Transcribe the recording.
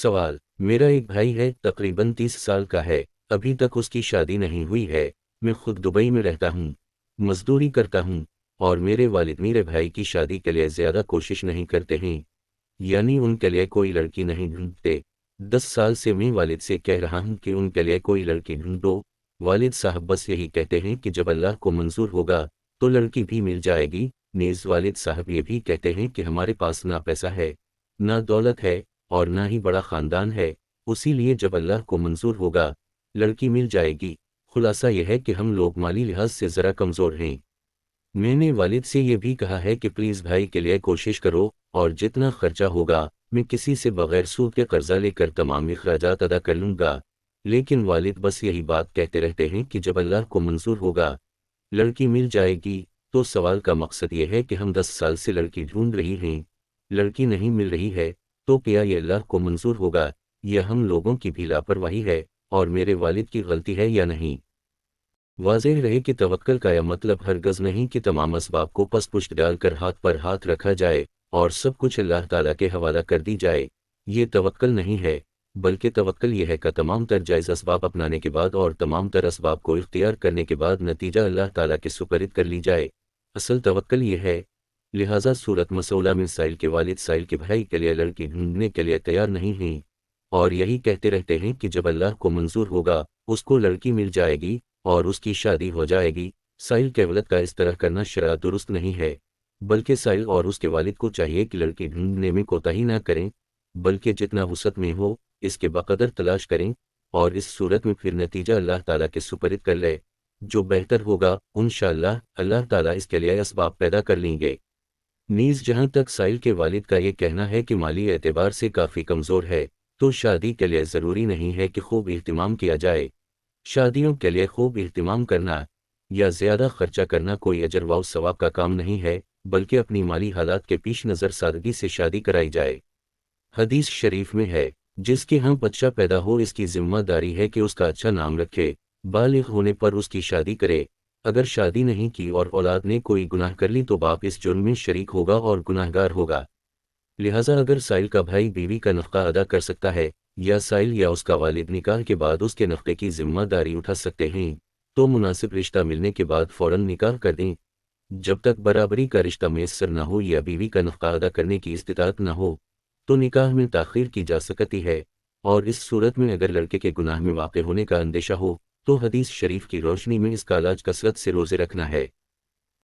सवाल: मेरा एक भाई है, तकरीबन 30 साल का है, अभी तक उसकी शादी नहीं हुई है। मैं खुद दुबई में रहता हूँ, मजदूरी करता हूँ, और मेरे वालिद मेरे भाई की शादी के लिए ज़्यादा कोशिश नहीं करते हैं, यानी उनके लिए कोई लड़की नहीं ढूंढते। 10 साल से मैं वालिद से कह रहा हूँ कि उनके लिए कोई लड़की ढूंढो। वालिद साहब बस यही कहते हैं कि जब अल्लाह को मंजूर होगा तो लड़की भी मिल जाएगी। नेज़ वालिद साहब ये भी कहते हैं कि हमारे पास ना पैसा है, ना दौलत है, और ना ही बड़ा ख़ानदान है, उसीलिए जब अल्लाह को मंजूर होगा लड़की मिल जाएगी। खुलासा यह है कि हम लोग माली लिहाज से ज़रा कमज़ोर हैं। मैंने वालिद से ये भी कहा है कि प्लीज़ भाई के लिए कोशिश करो, और जितना खर्चा होगा मैं किसी से बगैर सूद के कर्जा लेकर तमाम अखराजात अदा कर लूँगा। लेकिन वालिद बस यही बात कहते रहते हैं कि जब अल्लाह को मंजूर होगा लड़की मिल जाएगी। तो सवाल का मकसद ये है कि हम 10 साल से लड़की ढूंढ रही हैं, लड़की नहीं मिल रही है, तो क्या ये अल्लाह को मंजूर होगा, यह हम लोगों की भी लापरवाही है और मेरे वालिद की गलती है या नहीं? वाज़ेह रहे कि तवक्कल का यह मतलब हरगज़ नहीं कि तमाम असबाब को पसपुश्त डालकर हाथ पर हाथ रखा जाए और सब कुछ अल्लाह ताला के हवाला कर दी जाए। ये तवक्कल नहीं है, बल्कि तवक्कल यह है कि तमाम तर जायज़ असबाब अपनाने के बाद और तमाम तर असबाब को इख्तियार करने के बाद नतीजा अल्लाह ताला के सुपरद कर ली जाए। असल तवक्कल ये है। लिहाजा सूरत मसौला में साइल के वालिद साइल के भाई के लिए लड़की ढूंढने के लिए तैयार नहीं हैं, और यही कहते रहते हैं कि जब अल्लाह को मंजूर होगा उसको लड़की मिल जाएगी और उसकी शादी हो जाएगी। साइल के वलद का इस तरह करना शरअ दुरुस्त नहीं है, बल्कि साइल और उसके वालिद को चाहिए कि लड़की ढूंढने में कोताही ना करें, बल्कि जितना वुसअत में हो इसके बकदर तलाश करें, और इस सूरत में फिर नतीजा अल्लाह ताला के सुपरद कर ले। जो बेहतर होगा इंशाअल्लाह अल्लाह ताला इसके लिए असबाब पैदा कर लेंगे। नीज़ जहाँ तक साइल के वालिद का ये कहना है कि माली एतबार से काफ़ी कमज़ोर है, तो शादी के लिए ज़रूरी नहीं है कि खूब इह्तिमाम किया जाए। शादियों के लिए खूब इह्तिमाम करना या ज़्यादा खर्चा करना कोई अजर व सवाब का काम नहीं है, बल्कि अपनी माली हालात के पेश नज़र सादगी से शादी कराई जाए। हदीस शरीफ में है, जिसके यहाँ बच्चा पैदा हो इसकी जिम्मेदारी है कि उसका अच्छा नाम रखे, बालिग होने पर उसकी शादी करे। अगर शादी नहीं की और औलाद ने कोई गुनाह कर ली तो बाप इस जुर्म में शरीक होगा और गुनाहगार होगा। लिहाजा अगर साइल का भाई बीवी का नफ़क़ा अदा कर सकता है, या साइल या उसका वालिद निकाह के बाद उसके नफ़क़े की जिम्मेदारी उठा सकते हैं, तो मुनासिब रिश्ता मिलने के बाद फ़ौरन निकाह कर दें। जब तक बराबरी का रिश्ता मैसर न हो या बीवी का नफ़क़ा अदा करने की इस्तिताअत न हो, तो निकाह में ताख़ीर की जा सकती है। और इस सूरत में अगर लड़के के गुनाह में वाक़े होने का अंदेशा हो, तो हदीस शरीफ की रोशनी में इसका इलाज कसरत से रोज़े रखना है।